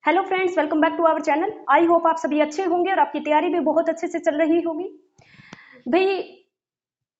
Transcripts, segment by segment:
Hello friends, welcome back to our channel. I hope आप सभी अच्छे होंगे और आपकी तैयारी भी बहुत अच्छे से चल रही होगी। भाई,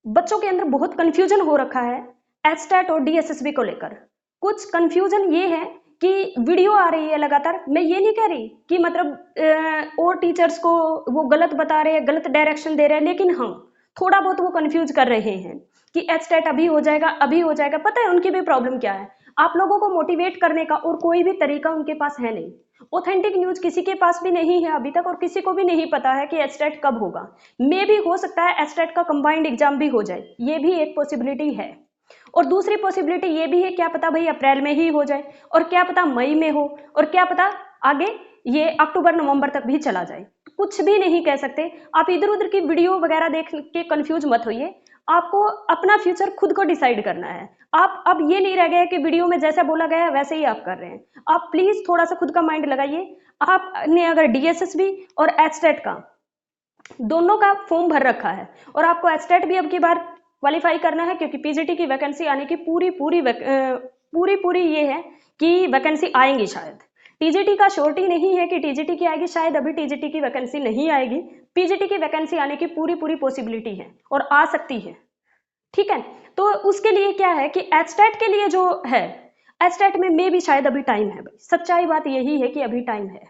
बच्चों के अंदर बहुत कंफ्यूजन हो रखा है एचटेट और डीएसएसबी को लेकर। कुछ कंफ्यूजन ये है कि वीडियो आ रही है लगातार। मैं ये नहीं कह रही कि मतलब और टीचर्स को वो गलत बता रहे हैं, गलत डायरेक्शन दे रहे हैं, लेकिन हाँ, थोड़ा बहुत वो कंफ्यूज कर रहे हैं कि एचटेट अभी हो जाएगा, अभी हो जाएगा। पता है उनकी भी प्रॉब्लम क्या है? आप लोगों को मोटिवेट करने का और कोई भी तरीका उनके पास है नहीं। ऑथेंटिक न्यूज किसी के पास भी नहीं है अभी तक, और किसी को भी नहीं पता है कि एचटेट कब होगा। मे भी हो सकता है एचटेट का कंबाइंड एग्जाम भी हो जाए, ये भी एक पॉसिबिलिटी है। और दूसरी पॉसिबिलिटी ये भी है, क्या पता भाई अप्रैल में ही हो जाए, और क्या पता मई में हो, और क्या पता आगे ये अक्टूबर नवंबर तक भी चला जाए। कुछ भी नहीं कह सकते। आप इधर उधर की वीडियो वगैरह देख के कंफ्यूज मत होइए। आपको अपना फ्यूचर खुद को डिसाइड करना है। आप अब ये नहीं रह गए कि वीडियो में जैसा बोला गया है वैसे ही आप कर रहे हैं। आप प्लीज थोड़ा सा खुद का माइंड लगाइए। आपने अगर डीएसएसबी और एचटेट का दोनों का फॉर्म भर रखा है, और आपको एचटेट भी अब की बार क्वालिफाई करना है, क्योंकि पीजीटी की वैकेंसी आने की पूरी ये है कि वैकेंसी आएंगी। शायद टीजीटी का श्योरिटी नहीं है कि टीजीटी की आएगी, शायद अभी टीजीटी की वैकेंसी नहीं आएगी। पीजीटी की वैकेंसी आने की पूरी पॉसिबिलिटी है और आ सकती है। ठीक है, तो उसके लिए क्या है कि एचटेट के लिए जो है, एचटेट में भी शायद अभी टाइम है। भाई सच्चाई बात यही है कि अभी टाइम है।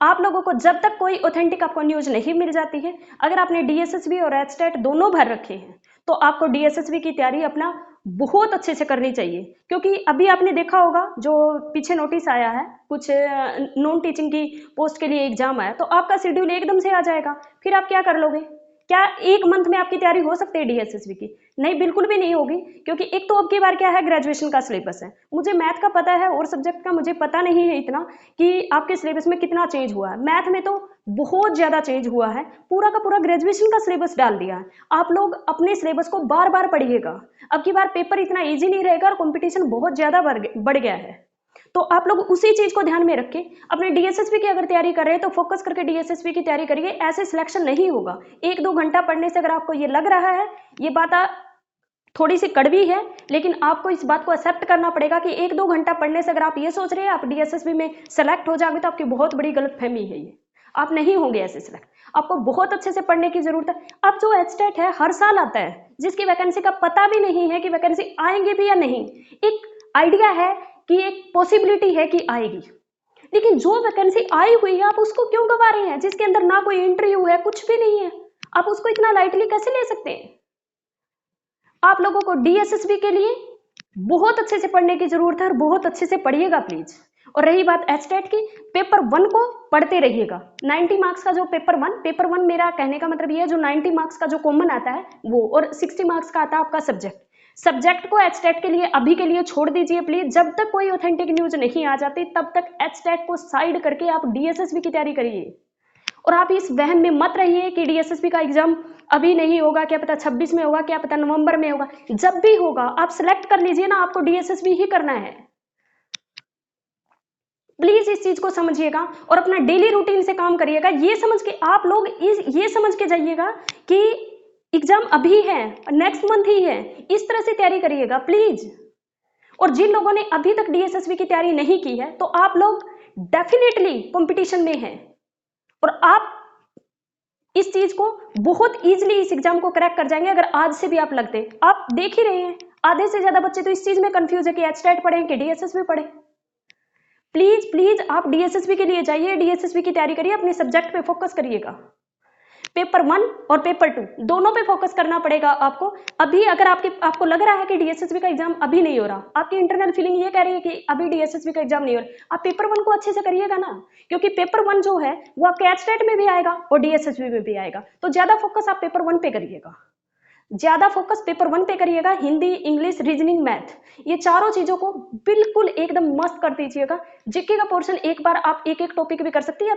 आप लोगों को जब तक कोई ऑथेंटिक आपको न्यूज नहीं मिल जाती है, अगर आपने डीएसएसबी और एचटेट दोनों भर रखे हैं, तो आपको डीएसएसबी की तैयारी अपना बहुत अच्छे से करनी चाहिए। क्योंकि अभी आपने देखा होगा जो पीछे नोटिस आया है, कुछ नॉन टीचिंग की पोस्ट के लिए एग्जाम आया, तो आपका शेड्यूल एकदम से आ जाएगा। फिर आप क्या कर लोगे? क्या एक मंथ में आपकी तैयारी हो सकती है डीएसएसबी की? नहीं, बिल्कुल भी नहीं होगी। क्योंकि एक तो अब की बार क्या है, ग्रेजुएशन का सिलेबस है। मुझे मैथ का पता है और सब्जेक्ट का मुझे पता नहीं है इतना कि आपके सिलेबस में कितना चेंज हुआ है। मैथ में तो बहुत ज्यादा चेंज हुआ है, पूरा का पूरा ग्रेजुएशन का सिलेबस डाल दिया है। आप लोग अपने सिलेबस को बार बार पढ़िएगा। अब की बार पेपर इतना ईजी नहीं रहेगा और कंपटीशन बहुत ज्यादा बढ़ गया है। तो आप लोग उसी चीज को ध्यान में रख के अपने डीएसएसबी की अगर तैयारी कर रहे हैं तो फोकस करके डीएसएसबी की तैयारी करिए। ऐसे सिलेक्शन नहीं होगा 1-2 घंटा पढ़ने से। अगर आपको ये लग रहा है, ये बात थोड़ी सी कड़वी है, लेकिन आपको इस बात को एक्सेप्ट करना पड़ेगा कि 1-2 घंटा पढ़ने से अगर आप ये सोच रहे हैं आप डीएसएसबी में सेलेक्ट हो जाओगे, तो आपकी बहुत बड़ी गलतफहमी है। ये आप नहीं होंगे ऐसे सेलेक्ट। आपको बहुत अच्छे से पढ़ने की जरूरत है। अब जो एचटेट है हर साल आता है, जिसकी वैकेंसी का पता भी नहीं है कि वैकेंसी आएंगे भी या नहीं। एक आइडिया है कि एक पॉसिबिलिटी है कि आएगी, लेकिन जो वैकेंसी आई हुई है आप उसको क्यों गवा रहे हैं, जिसके अंदर ना कोई इंटरव्यू है, कुछ भी नहीं है। आप उसको इतना लाइटली कैसे ले सकते हैं? आप लोगों को डीएसएसबी के लिए बहुत अच्छे से पढ़ने की जरूरत है, और बहुत अच्छे से पढ़िएगा प्लीज। और रही बात एचटेट की, पेपर 1 को पढ़ते रहिएगा। 90 मार्क्स का जो पेपर वन मेरा कहने का मतलब ये है, जो 90 मार्क्स का जो कॉमन आता है वो, और 60 मार्क्स का आता है आपका सब्जेक्ट को एचटेट के लिए अभी के लिए छोड़ दीजिए प्लीज। जब तक कोई ऑथेंटिक न्यूज नहीं आ जाती तब तक एचटेट को साइड करके आप डीएसएसबी की तैयारी करिए। और आप इस वहम में मत रहिए कि डीएसएसबी का एग्जाम अभी नहीं होगा, क्या पता 26 में होगा, क्या पता नवंबर में होगा। जब भी होगा आप सिलेक्ट कर लीजिए ना, आपको डीएसएसबी ही करना है। प्लीज इस चीज को समझिएगा और अपना डेली रूटीन से काम करिएगा। ये समझ के आप लोग ये समझ के जाइएगा कि एग्जाम अभी है, नेक्स्ट मंथ ही है। इस तरह से तैयारी करिएगा प्लीज। और जिन लोगों ने अभी तक डीएसएसबी की तैयारी नहीं की है, तो आप लोग डेफिनेटली कंपटीशन में हैं, और आप इस चीज को बहुत इजीली इस एग्जाम को क्रैक कर जाएंगे अगर आज से भी आप लगते। आप देख ही रहे हैं आधे से ज्यादा बच्चे तो इस चीज में कंफ्यूज है कि एचटेट पढ़े कि डीएसएसबी पढ़े। प्लीज प्लीज आप डीएसएसबी के लिए जाइए, डीएसएसबी की तैयारी करिए, अपने सब्जेक्ट पे फोकस करिएगा। पेपर 1 और पेपर 2 दोनों पे फोकस करना पड़ेगा आपको। अभी अगर आपको लग रहा है कि डीएसएसबी का एग्जाम अभी नहीं हो रहा, आपकी इंटरनल फीलिंग ये कह रही है कि अभी डीएसएसबी का एग्जाम नहीं हो रहा, आप पेपर 1 को अच्छे से करिएगा ना। क्योंकि पेपर 1 जो है वो आपके एचटेट में भी आएगा और डीएसएसबी में भी आएगा। तो ज्यादा फोकस आप पेपर 1 पे करिएगा, ज्यादा फोकस पेपर 1 पे करिएगा। हिंदी, इंग्लिश, रीजनिंग, मैथ, ये चारों चीजों को बिल्कुल एकदम मस्त कर दीजिएगा। जीके का पोर्शन एक बार आप एक टॉपिक भी कर सकते हैं, या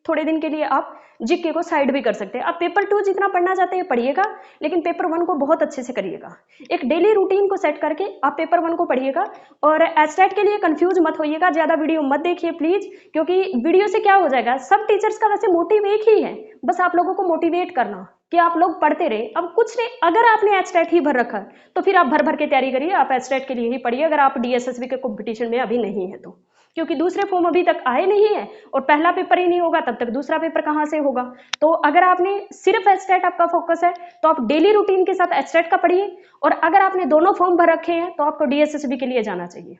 थोड़े दिन के लिए आप जीके को साइड भी कर सकते हैं। आप पेपर 2 जितना पढ़ना चाहते हैं पढ़िएगा, लेकिन पेपर 1 को बहुत अच्छे से करिएगा। एक डेली रूटीन को सेट करके आप पेपर 1 को पढ़िएगा। और एचटेट के लिए कंफ्यूज मत होइएगा, ज्यादा वीडियो मत देखिए प्लीज, क्योंकि वीडियो से क्या हो जाएगा, सब टीचर्स का वैसे मोटिव एक ही है, बस आप लोगों को मोटिवेट करना कि आप लोग पढ़ते रहे। अब कुछ नहीं, अगर आपने एचटेट ही भर रखा है तो फिर आप भर भर के तैयारी करिए, आप एचटेट के लिए ही पढ़िए, अगर आप डीएसएसबी के कंपटीशन में अभी नहीं है तो। क्योंकि दूसरे फॉर्म अभी तक आए नहीं है और पहला पेपर ही नहीं होगा तब तक दूसरा पेपर कहाँ से होगा। तो अगर आपने सिर्फ एचटेट आपका फोकस है तो आप डेली रूटीन के साथ एचटेट का पढ़िए, और अगर आपने दोनों फॉर्म भर रखे हैं तो आपको डीएसएसबी के लिए जाना चाहिए।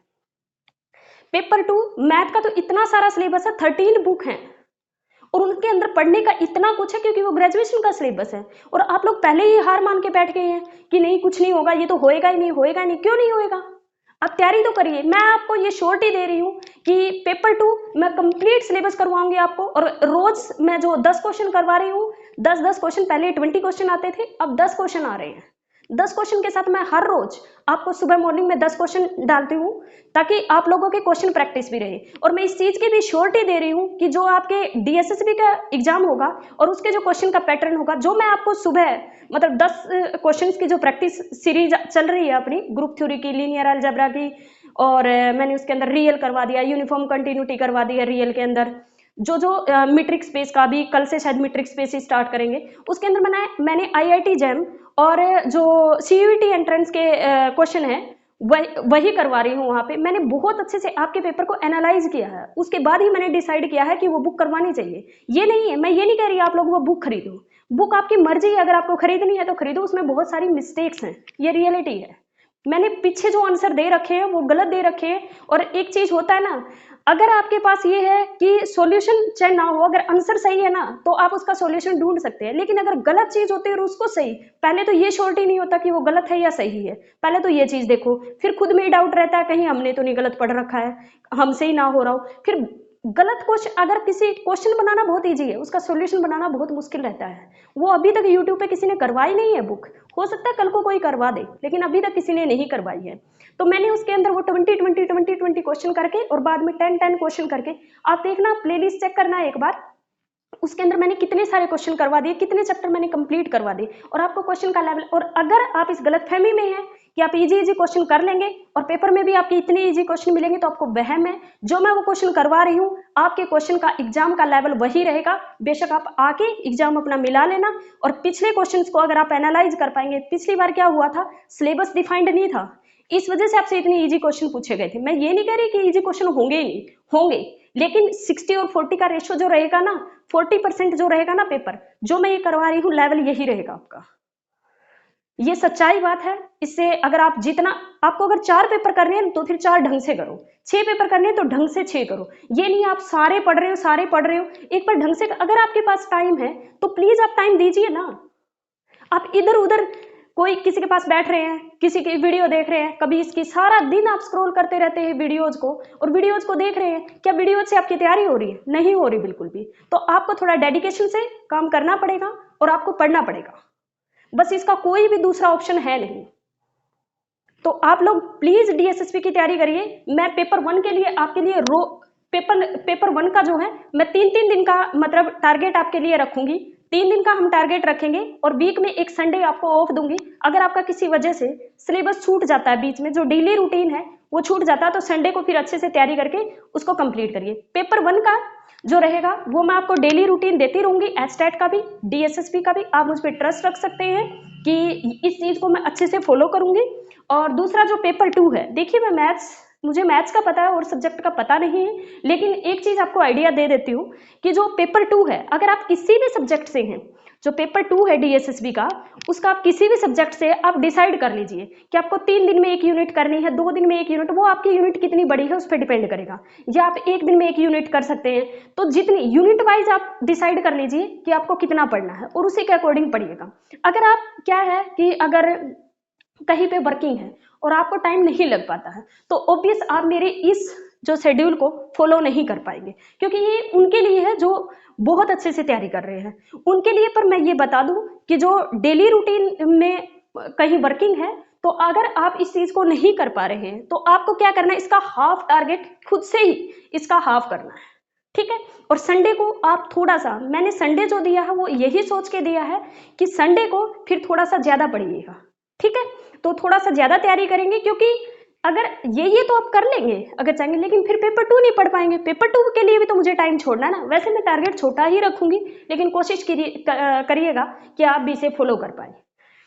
पेपर 2 मैथ का तो इतना सारा सिलेबस है, 13 बुक हैं और उनके अंदर पढ़ने का इतना कुछ है क्योंकि वो ग्रेजुएशन का सिलेबस है, और आप लोग पहले ही हार मान के बैठ गए हैं कि नहीं कुछ नहीं होगा, ये तो होएगा ही नहीं, होएगा ही नहीं। क्यों नहीं होएगा? आप तैयारी तो करिए। मैं आपको ये श्योरिटी दे रही हूँ कि पेपर 2 मैं कंप्लीट सिलेबस करवाऊंगी आपको, और रोज मैं जो 10 क्वेश्चन करवा रही हूँ, 10 क्वेश्चन, पहले 20 क्वेश्चन आते थे, अब 10 क्वेश्चन आ रहे हैं। 10 क्वेश्चन के साथ मैं हर रोज आपको सुबह मॉर्निंग में 10 क्वेश्चन डालती हूँ ताकि आप लोगों के क्वेश्चन प्रैक्टिस भी रहे। और मैं इस चीज की भी श्योरिटी दे रही हूँ कि जो आपके डीएसएसबी का एग्जाम होगा और उसके जो क्वेश्चन का पैटर्न होगा, जो मैं आपको सुबह मतलब 10 क्वेश्चंस की जो प्रैक्टिस सीरीज चल रही है अपनी ग्रुप थ्योरी की, लीनियर अलजेब्रा की, और मैंने उसके अंदर रियल करवा दिया, यूनिफॉर्म कंटिन्यूटी करवा दिया रियल के अंदर, जो मीट्रिक स्पेस का भी कल से शायद मीट्रिक स्पेस ही स्टार्ट करेंगे, उसके अंदर मैंने आईआईटी जैम और जो सीयूईटी एंट्रेंस के क्वेश्चन है वही करवा रही हूँ। वहाँ पे मैंने बहुत अच्छे से आपके पेपर को एनालाइज किया है, उसके बाद ही मैंने डिसाइड किया है कि वो बुक करवानी चाहिए। ये नहीं है, मैं ये नहीं कह रही आप लोग वो बुक खरीदो, बुक आपकी मर्जी है, अगर आपको खरीदनी है तो खरीदो, उसमें बहुत सारी मिस्टेक्स हैं, ये रियलिटी है। मैंने पीछे जो आंसर दे रखे हैं वो गलत दे रखे हैं। और एक चीज होता है ना, अगर आपके पास ये है कि सॉल्यूशन चाहे ना हो, अगर आंसर सही है ना तो आप उसका सॉल्यूशन ढूंढ सकते हैं, लेकिन अगर गलत चीज होती है और उसको सही, पहले तो ये श्योरिटी नहीं होता कि वो गलत है या सही है, पहले तो ये चीज देखो, फिर खुद में ही डाउट रहता है कहीं हमने तो नहीं गलत पढ़ रखा है, हमसे ही ना हो रहा हो। फिर गलत क्वेश्चन, अगर किसी क्वेश्चन बनाना बहुत इजी है, उसका सॉल्यूशन बनाना बहुत मुश्किल रहता है। वो अभी तक यूट्यूब पे किसी ने करवाई नहीं है बुक, हो सकता है कल को कोई करवा दे, लेकिन अभी तक किसी ने नहीं करवाई है। तो मैंने उसके अंदर वो 20 क्वेश्चन करके और बाद में 10 क्वेश्चन करके, आप देखना प्लेलिस्ट चेक करना एक बार, उसके अंदर मैंने कितने सारे क्वेश्चन करवा दिए, कितने चैप्टर मैंने कंप्लीट करवा दिए, और आपको क्वेश्चन का लेवल। और अगर आप इस गलतफहमी में हैं कि आप इजी क्वेश्चन कर लेंगे और पेपर में भी आपके इतने इजी क्वेश्चन मिलेंगे, तो आपको वहम है। जो मैं वो क्वेश्चन करवा रही हूँ, आपके क्वेश्चन का एग्जाम का लेवल वही रहेगा, बेशक आप आके एग्जाम अपना मिला लेना। और पिछले क्वेश्चन को अगर आप एनालाइज कर पाएंगे, पिछली बार क्या हुआ था, सिलेबस डिफाइंड नहीं था, इस वजह से आपसे इतने इजी क्वेश्चन पूछे गए थे। मैं ये नहीं कह रही कि इजी क्वेश्चन होंगे ही नहीं, होंगे, लेकिन 60 और 40 का रेशो जो रहेगा ना, 40% जो रहेगा ना पेपर, जो मैं ये करवा रही हूँ लेवल यही रहेगा आपका। ये सच्चाई बात है। इससे अगर आप जितना, आपको अगर 4 पेपर करने हैं तो फिर 4 ढंग से करो, 6 पेपर करने हैं तो ढंग से 6 करो। ये नहीं आप सारे पढ़ रहे हो, एक बार ढंग से। अगर आपके पास टाइम है तो प्लीज आप टाइम दीजिए ना। आप इधर उधर कोई किसी के पास बैठ रहे हैं, किसी की वीडियो देख रहे हैं, कभी इसकी, सारा दिन आप स्क्रॉल करते रहते हैं वीडियोज को, और वीडियोज को देख रहे हैं, क्या वीडियोज से आपकी तैयारी हो रही है? नहीं हो रही बिल्कुल भी। तो आपको थोड़ा डेडिकेशन से काम करना पड़ेगा और आपको पढ़ना पड़ेगा, बस इसका कोई भी दूसरा ऑप्शन है नहीं। तो आप लोग प्लीज डीएसएसबी की तैयारी करिए। मैं पेपर 1 के लिए आपके लिए पेपर 1 का जो है मैं 3-3 दिन का मतलब टारगेट आपके लिए रखूंगी। 3 दिन का हम टारगेट रखेंगे और वीक में एक संडे आपको ऑफ दूंगी। अगर आपका किसी वजह से सिलेबस छूट जाता है बीच में, जो डेली रूटीन है वो छूट जाता है, तो संडे को फिर अच्छे से तैयारी करके उसको कंप्लीट करिए। पेपर 1 का जो रहेगा वो मैं आपको डेली रूटीन देती रहूंगी, एचटेट का भी, डीएसएसबी का भी। आप मुझ पर ट्रस्ट रख सकते हैं कि इस चीज को मैं अच्छे से फॉलो करूंगी। और दूसरा जो पेपर 2 है, देखिए मैं मुझे मैथ्स का पता है और सब्जेक्ट का पता नहीं है, लेकिन एक चीज आपको आइडिया दे देती हूँ कि जो पेपर 2 है, अगर आप किसी भी सब्जेक्ट से हैं, जो पेपर 2 है डीएसएसबी का, उसका आप किसी भी सब्जेक्ट से आप डिसाइड कर लीजिए कि आपको 3 दिन में 1 यूनिट करनी है, 2 दिन में 1 यूनिट, वो आपकी यूनिट कितनी बड़ी है उस पर डिपेंड करेगा, या आप 1 दिन में 1 यूनिट कर सकते हैं। तो जितनी यूनिट वाइज आप डिसाइड कर लीजिए कि आपको कितना पढ़ना है और उसी के अकॉर्डिंग पढ़िएगा। अगर आप, क्या है कि अगर कहीं पे वर्किंग है और आपको टाइम नहीं लग पाता है, तो ऑब्वियस आप मेरे इस जो शेड्यूल को फॉलो नहीं कर पाएंगे, क्योंकि ये उनके लिए है जो बहुत अच्छे से तैयारी कर रहे हैं, उनके लिए। पर मैं ये बता दूं कि जो डेली रूटीन में कहीं वर्किंग है, तो अगर आप इस चीज को नहीं कर पा रहे हैं तो आपको क्या करना है, इसका हाफ टारगेट खुद से ही इसका हाफ करना है, ठीक है। और संडे को आप थोड़ा सा, मैंने संडे जो दिया है वो यही सोच के दिया है कि संडे को फिर थोड़ा सा ज्यादा पढ़िएगा, ठीक है। तो थोड़ा सा ज्यादा तैयारी करेंगे, क्योंकि अगर ये तो आप कर लेंगे अगर चाहेंगे, लेकिन फिर पेपर 2 नहीं पढ़ पाएंगे। पेपर 2 के लिए भी तो मुझे टाइम छोड़ना है ना। वैसे मैं टारगेट छोटा ही रखूंगी, लेकिन कोशिश करिएगा कि आप भी इसे फॉलो कर पाए,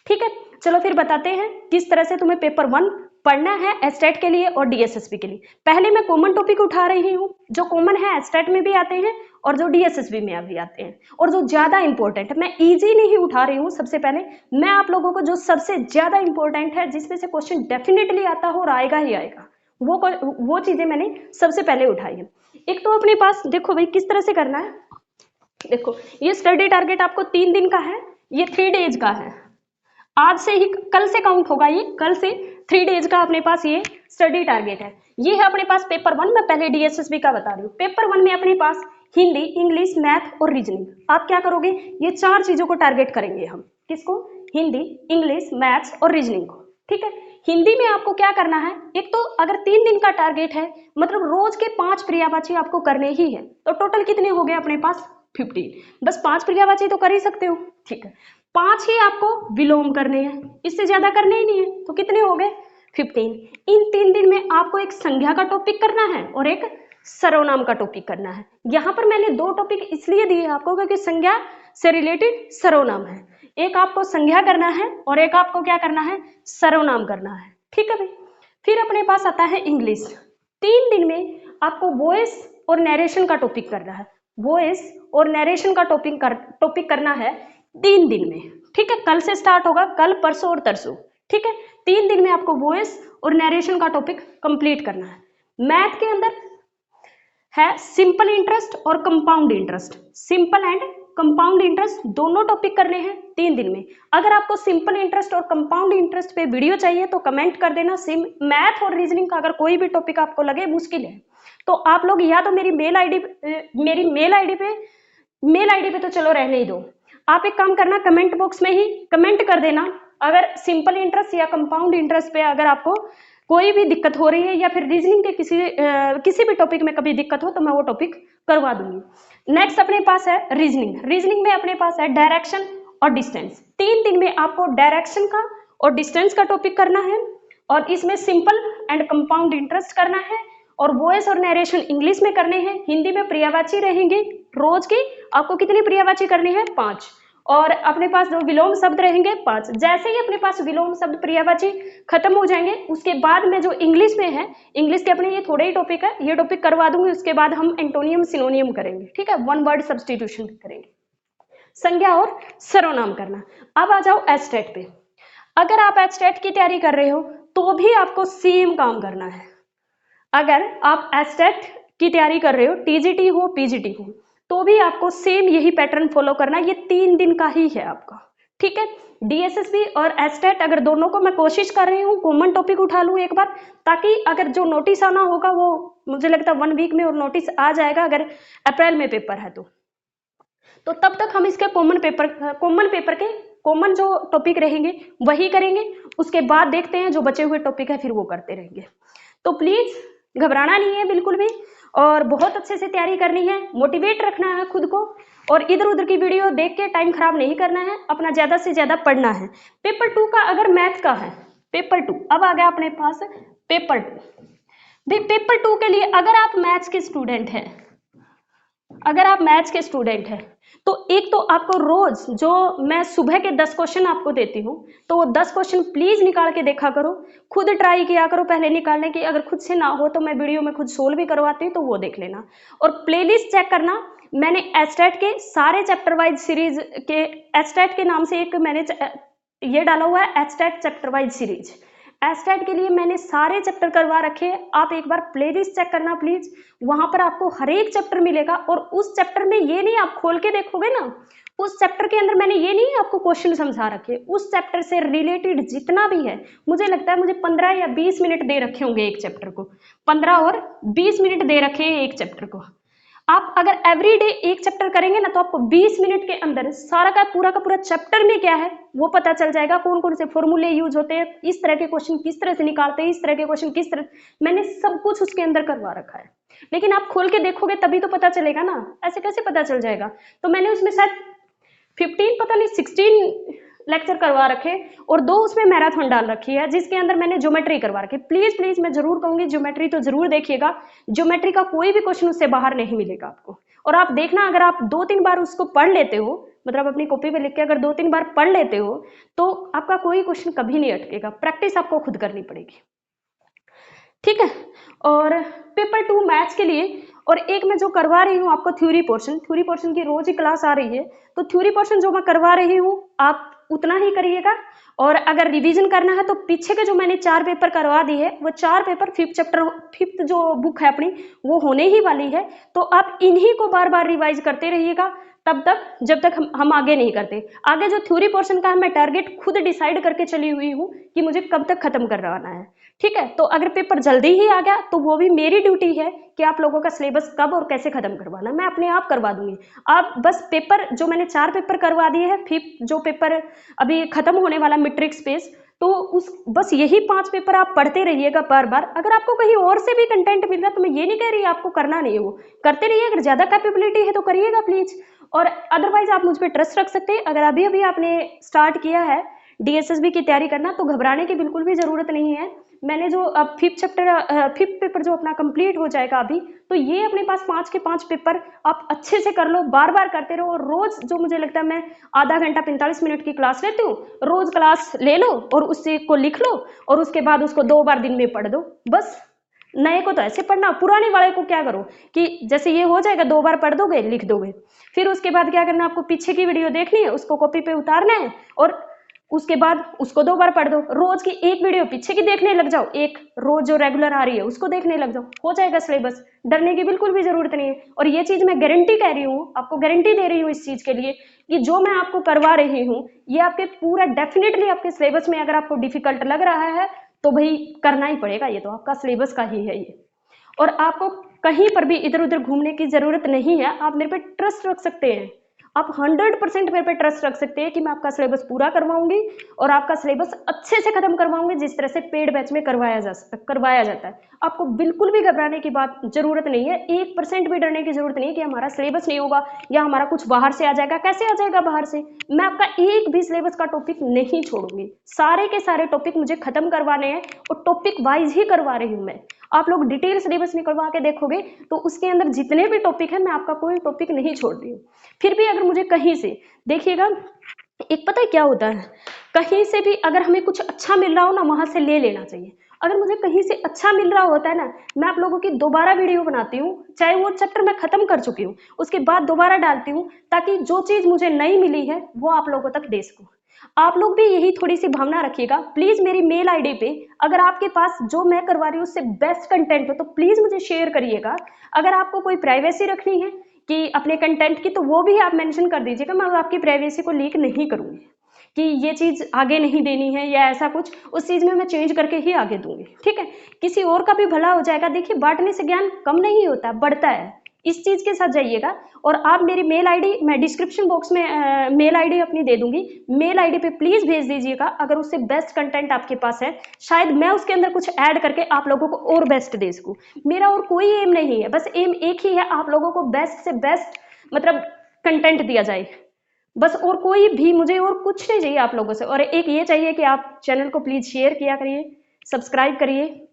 ठीक है। चलो फिर बताते हैं किस तरह से तुम्हें पेपर 1 पढ़ना है एस्टेट के लिए और डीएसएसबी के लिए। पहले मैं कॉमन टॉपिक उठा रही हूँ, जो कॉमन है एस्टेट में भी आते हैं और जो डीएसएसबी में भी आते हैं, और जो ज्यादा इंपॉर्टेंट है, मैं इजी नहीं उठा रही हूँ। सबसे पहले मैं आप लोगों को जो सबसे ज्यादा इंपॉर्टेंट है, जिसमें से क्वेश्चन डेफिनेटली आता हो और आएगा ही आएगा, वो चीजें मैंने सबसे पहले उठाई है। एक तो अपने पास देखो भाई किस तरह से करना है। देखो ये स्टडी टारगेट आपको 3 दिन का है, ये 3 डेज का है। आज से ही, कल से काउंट होगा, ये कल से 3 डेज का अपने पास ये स्टडी टारगेट है। ये है अपने पास पेपर 1, मैं पहले डीएसएसबी का बता रही हूँ। पेपर 1 में अपने पास हिंदी, इंग्लिश, मैथ और रीजनिंग। आप क्या करोगे, ये 4 चीजों को टारगेट करेंगे हम। किसको, हिंदी, इंग्लिश, मैथ्स और रीजनिंग को। ठीक है, हिंदी में आपको क्या करना है, एक तो अगर 3 दिन का टारगेट है, मतलब रोज के 5 पर्यायवाची आपको करने ही है, तो टोटल कितने हो गए अपने पास 15। बस 5 पर्यायवाची तो कर ही सकते हो। ठीक है, 5 ही आपको विलोम करने हैं, इससे ज्यादा करने ही नहीं है, तो कितने हो गए 15। इन 3 दिन में आपको एक संज्ञा का टॉपिक करना है और एक सर्वनाम का टॉपिक करना है। यहाँ पर मैंने 2 टॉपिक इसलिए दिए आपको क्योंकि संज्ञा से रिलेटेड सर्वनाम है। एक आपको संज्ञा करना है और एक आपको क्या करना है, सर्वनाम करना है। ठीक है भाई, फिर अपने पास आता है इंग्लिश। 3 दिन में आपको वॉइस और नरेशन का टॉपिक करना है। वॉइस और नरेशन का टॉपिक करना है 3 दिन में। ठीक है, कल से स्टार्ट होगा, कल, परसों और तरसों। ठीक है, 3 दिन में आपको वॉइस और नरेशन का टॉपिक कंप्लीट करना है। मैथ के अंदर है सिंपल इंटरेस्ट और compound interest. Simple and compound interest दोनों टॉपिक करने हैं 3 दिन में। अगर आपको सिंपल इंटरेस्ट और कंपाउंड इंटरेस्ट पे वीडियो चाहिए तो कमेंट कर देना। मैथ और रीजनिंग का अगर कोई भी टॉपिक आपको लगे मुश्किल है तो आप लोग या तो मेरी मेल आईडी पे तो चलो रहने ही दो, आप एक काम करना, कमेंट बॉक्स में ही कमेंट कर देना। अगर सिंपल इंटरेस्ट या कंपाउंड इंटरेस्ट पे अगर आपको कोई भी दिक्कत हो रही है या फिर रीजनिंग के किसी भी टॉपिक में कभी दिक्कत हो तो मैं वो टॉपिक करवा दूंगी। नेक्स्ट अपने पास है रीजनिंग। रीजनिंग में अपने पास है डायरेक्शन और डिस्टेंस। 3 दिन में आपको डायरेक्शन का और डिस्टेंस का टॉपिक करना है और इसमें सिंपल एंड कंपाउंड इंटरेस्ट करना है और वॉइस और नरेशन इंग्लिश में करने हैं। हिंदी में पर्यायवाची रहेंगे, रोज की आपको कितनी पर्यायवाची करनी है, 5। और अपने पास जो विलोम शब्द रहेंगे 5। जैसे ही अपने पास विलोम शब्द पर्यायवाची खत्म हो जाएंगे उसके बाद में जो इंग्लिश में है, इंग्लिश के अपने ये थोड़े ही टॉपिक है, ये टॉपिक करवा दूंगी। उसके बाद हम एंटोनियम सिनोनियम करेंगे। ठीक है, 1 वर्ड सब्स्टिट्यूशन करेंगे, संज्ञा और सर्वनाम करना। अब आ जाओ एस्टेट पे। अगर आप एस्टेट की तैयारी कर रहे हो तो भी आपको सेम काम करना है। अगर आप एस्टेट की तैयारी कर रहे हो, टीजीटी हो, पीजीटी हो, तो भी आपको सेम यही पैटर्न फॉलो करना है। ये 3 दिन का ही है आपका। ठीक है, डीएसएसबी और एस्टेट अगर दोनों को मैं कोशिश कर रही हूँ कॉमन टॉपिक उठा लूँ एक बार, ताकि अगर जो नोटिस आना होगा वो मुझे लगता है 1 वीक में और नोटिस आ जाएगा। अगर अप्रैल में पेपर है तो तब तक हम इसके कॉमन पेपर के कॉमन जो टॉपिक रहेंगे वही करेंगे। उसके बाद देखते हैं जो बचे हुए टॉपिक है फिर वो करते रहेंगे। तो प्लीज घबराना नहीं है बिल्कुल भी, और बहुत अच्छे से तैयारी करनी है, मोटिवेट रखना है खुद को, और इधर उधर की वीडियो देख के टाइम खराब नहीं करना है, अपना ज्यादा से ज्यादा पढ़ना है। पेपर 2 का अगर मैथ का है, पेपर 2 अब आ गया अपने पास पेपर 2। भाई पेपर 2 के लिए अगर आप मैथ्स के स्टूडेंट हैं, तो एक तो आपको रोज जो मैं सुबह के 10 क्वेश्चन आपको देती हूँ तो वो 10 क्वेश्चन प्लीज निकाल के देखा करो, खुद ट्राई किया करो पहले निकालने की। अगर खुद से ना हो तो मैं वीडियो में खुद सोल्व भी करवाती हूँ तो वो देख लेना। और प्लेलिस्ट चेक करना, मैंने एस्टेट के सारे चैप्टर वाइज सीरीज के, एस्टेट के नाम से एक मैंने ये डाला हुआ है estate chapter wise series. Estate के लिए मैंने सारे चैप्टर करवा रखे हैं, आप एक बार प्लेलिस्ट चेक करना प्लीज, वहां पर आपको हर एक चैप्टर मिलेगा। और उस चैप्टर में ये नहीं आप खोल के देखोगे ना, उस चैप्टर के अंदर मैंने ये नहीं आपको क्वेश्चन समझा रखे, उस चैप्टर से रिलेटेड जितना भी है, मुझे लगता है मुझे 15 या 20 मिनट दे रखे होंगे एक चैप्टर को, 15 और 20 मिनट दे रखे हैं एक चैप्टर को। आप अगर एवरीडे एक चैप्टर करेंगे ना तो आपको 20 मिनट के अंदर सारा का पूरा चैप्टर में क्या है वो पता चल जाएगा, कौन कौन से फॉर्मूले यूज होते हैं, इस तरह के क्वेश्चन किस तरह से निकालते हैं, इस तरह के क्वेश्चन किस तरह, मैंने सब कुछ उसके अंदर करवा रखा है। लेकिन आप खोल के देखोगे तभी तो पता चलेगा ना, ऐसे कैसे पता चल जाएगा। तो मैंने उसमें शायद 15 पता नहीं 16 लेक्चर करवा रखे और 2 उसमें मैराथन डाल रखी है जिसके अंदर मैंने ज्योमेट्री करवा रखी। प्लीज मैं जरूर कहूंगी ज्योमेट्री तो जरूर देखिएगा, ज्योमेट्री का कोई भी क्वेश्चन उससे बाहर नहीं मिलेगा आपको। और आप देखना अगर आप 2-3 बार उसको पढ़ लेते हो, मतलब अपनी कॉपी पे लिख के अगर 2-3 बार पढ़ लेते हो तो आपका कोई क्वेश्चन कभी नहीं अटकेगा। प्रैक्टिस आपको खुद करनी पड़ेगी। ठीक है। और पेपर 2 मैथ्स के लिए, और एक मैं जो करवा रही हूँ आपको थ्योरी पोर्शन की रोज ही क्लास आ रही है, तो थ्योरी पोर्शन जो मैं करवा रही हूँ आप उतना ही करिएगा। और अगर रिवीजन करना है तो पीछे के जो मैंने 4 पेपर करवा दी है वो 4 पेपर 5th जो बुक है अपनी वो होने ही वाली है, तो आप इन्हीं को बार बार रिवाइज करते रहिएगा तब तक जब तक हम आगे नहीं करते। आगे जो थ्योरी पोर्शन का है मैं टारगेट खुद डिसाइड करके चली हुई हूँ कि मुझे कब तक खत्म करवाना है। ठीक है, तो अगर पेपर जल्दी ही आ गया तो वो भी मेरी ड्यूटी है कि आप लोगों का सिलेबस कब और कैसे खत्म करवाना, मैं अपने आप करवा दूंगी। आप बस पेपर जो मैंने 4 पेपर करवा दिए हैं, 5th जो पेपर अभी खत्म होने वाला मैट्रिक्स स्पेस, तो उस बस यही 5 पेपर आप पढ़ते रहिएगा बार बार। अगर आपको कहीं और से भी कंटेंट मिल रहा है तो मैं ये नहीं कह रही आपको करना नहीं है, वो करते रहिए। अगर ज्यादा कैपेबिलिटी है तो करिएगा प्लीज, और अदरवाइज आप मुझ पर ट्रस्ट रख सकते हैं। अगर अभी अभी आपने स्टार्ट किया है डीएसएसबी की तैयारी करना तो घबराने की बिल्कुल भी जरूरत नहीं है। मैंने जो अब 5th पेपर जो अपना कंप्लीट हो जाएगा अभी, तो ये अपने पास 5 के 5 पेपर आप अच्छे से कर लो, बार बार करते रहो। और रोज जो मुझे लगता है मैं आधा घंटा 45 मिनट की क्लास लेती हूँ, रोज क्लास ले लो और उससे को लिख लो और उसके बाद उसको 2 बार दिन में पढ़ दो बस। नए को तो ऐसे पढ़ना, पुराने वाले को क्या करो कि जैसे ये हो जाएगा 2 बार पढ़ दोगे लिख दोगे, फिर उसके बाद क्या करना, आपको पीछे की वीडियो देखनी है, उसको कॉपी पे उतारना है और उसके बाद उसको 2 बार पढ़ दो। रोज की एक वीडियो पीछे की देखने लग जाओ, एक रोज जो रेगुलर आ रही है उसको देखने लग जाओ, हो जाएगा सिलेबस। डरने की बिल्कुल भी जरूरत नहीं है। और ये चीज मैं गारंटी कह रही हूँ, आपको गारंटी दे रही हूँ इस चीज के लिए कि जो मैं आपको करवा रही हूँ ये आपके पूरा डेफिनेटली आपके सिलेबस में अगर आपको डिफिकल्ट लग रहा है तो भाई करना ही पड़ेगा, ये तो आपका सिलेबस का ही है ये। और आपको कहीं पर भी इधर उधर घूमने की जरूरत नहीं है, आप मेरे पे ट्रस्ट रख सकते हैं। आप 100% मेरे पे ट्रस्ट रख सकते हैं कि मैं आपका सिलेबस पूरा करवाऊंगी और आपका सिलेबस अच्छे से खत्म करवाऊंगी जिस तरह से पेड बैच में करवाया जाता है। आपको बिल्कुल भी घबराने की बात जरूरत नहीं है, 1% भी डरने की जरूरत नहीं है कि हमारा सिलेबस नहीं होगा या हमारा कुछ बाहर से आ जाएगा। कैसे आ जाएगा बाहर से? मैं आपका एक भी सिलेबस का टॉपिक नहीं छोड़ूंगी, सारे के सारे टॉपिक मुझे खत्म करवाने हैं और टॉपिक वाइज ही करवा रही हूँ मैं। आप लोग डिटेल सिलेबस निकलवा के देखोगे तो उसके अंदर जितने भी टॉपिक है मैं आपका कोई टॉपिक नहीं छोड़ रही हूँ। फिर भी अगर मुझे कहीं से देखिएगा, एक पता है क्या होता है, कहीं से भी अगर हमें कुछ अच्छा मिल रहा हो ना वहां से ले लेना चाहिए। अगर मुझे कहीं से अच्छा मिल रहा होता है ना, मैं आप लोगों की दोबारा वीडियो बनाती हूँ, चाहे वो चैप्टर मैं खत्म कर चुकी हूँ उसके बाद दोबारा डालती हूँ, ताकि जो चीज मुझे नहीं मिली है वो आप लोगों तक दे सकूँ। आप लोग भी यही थोड़ी सी भावना रखिएगा प्लीज। मेरी मेल आईडी पे अगर आपके पास जो मैं करवा रही हूँ उससे बेस्ट कंटेंट हो तो प्लीज मुझे शेयर करिएगा। अगर आपको कोई प्राइवेसी रखनी है कि अपने कंटेंट की तो वो भी आप मेंशन कर दीजिएगा, मैं आपकी प्राइवेसी को लीक नहीं करूंगी कि ये चीज आगे नहीं देनी है या ऐसा कुछ, उस चीज में मैं चेंज करके ही आगे दूंगी। ठीक है, किसी और का भी भला हो जाएगा। देखिए बांटने से ज्ञान कम नहीं होता, बढ़ता है, इस चीज के साथ जाइएगा। और आप मेरी मेल आईडी मैं डिस्क्रिप्शन बॉक्स में मेल आईडी अपनी दे दूंगी, मेल आईडी पे प्लीज भेज दीजिएगा। अगर उससे बेस्ट कंटेंट आपके पास है शायद मैं उसके अंदर कुछ ऐड करके आप लोगों को और बेस्ट दे सकूं। मेरा और कोई एम नहीं है, बस एम एक ही है, आप लोगों को बेस्ट से बेस्ट मतलब कंटेंट दिया जाए बस। और कोई भी मुझे और कुछ नहीं चाहिए आप लोगों से। और एक ये चाहिए कि आप चैनल को प्लीज शेयर किया करिए, सब्सक्राइब करिए,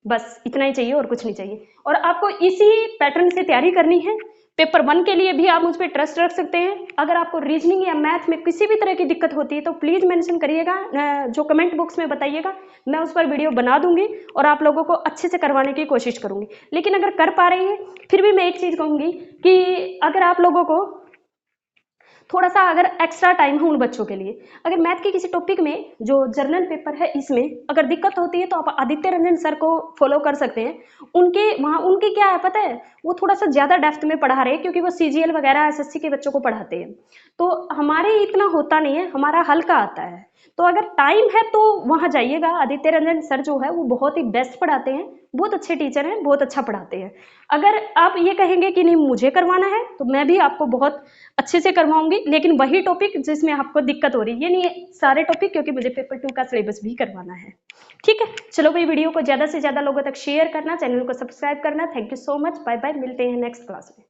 बस इतना ही चाहिए और कुछ नहीं चाहिए। और आपको इसी पैटर्न से तैयारी करनी है। पेपर 1 के लिए भी आप मुझ पर ट्रस्ट रख सकते हैं। अगर आपको रीजनिंग या मैथ में किसी भी तरह की दिक्कत होती है तो प्लीज मेंशन करिएगा, जो कमेंट बॉक्स में बताइएगा, मैं उस पर वीडियो बना दूंगी और आप लोगों को अच्छे से करवाने की कोशिश करूंगी। लेकिन अगर कर पा रही है फिर भी मैं एक चीज कहूंगी कि अगर आप लोगों को थोड़ा सा अगर एक्स्ट्रा टाइम है उन बच्चों के लिए, अगर मैथ के किसी टॉपिक में जो जर्नल पेपर है इसमें अगर दिक्कत होती है तो आप आदित्य रंजन सर को फॉलो कर सकते हैं। उनके वहाँ उनकी क्या है पता है, वो थोड़ा सा ज्यादा डेप्थ में पढ़ा रहे हैं क्योंकि वो सीजीएल वगैरह एसएससी के बच्चों को पढ़ाते हैं। तो हमारे इतना होता नहीं है, हमारा हल्का आता है। तो अगर टाइम है तो वहां जाइएगा, आदित्य रंजन सर जो है वो बहुत ही बेस्ट पढ़ाते हैं, बहुत अच्छे टीचर हैं, बहुत अच्छा पढ़ाते हैं। अगर आप ये कहेंगे कि नहीं मुझे करवाना है तो मैं भी आपको बहुत अच्छे से करवाऊंगी, लेकिन वही टॉपिक जिसमें आपको दिक्कत हो रही है, ये नहीं है सारे टॉपिक, क्योंकि मुझे पेपर 2 का सिलेबस भी करवाना है। ठीक है, चलो भाई वीडियो को ज्यादा से ज्यादा लोगों तक शेयर करना, चैनल को सब्सक्राइब करना। Thank you so much, bye bye, मिलते हैं नेक्स्ट क्लास में।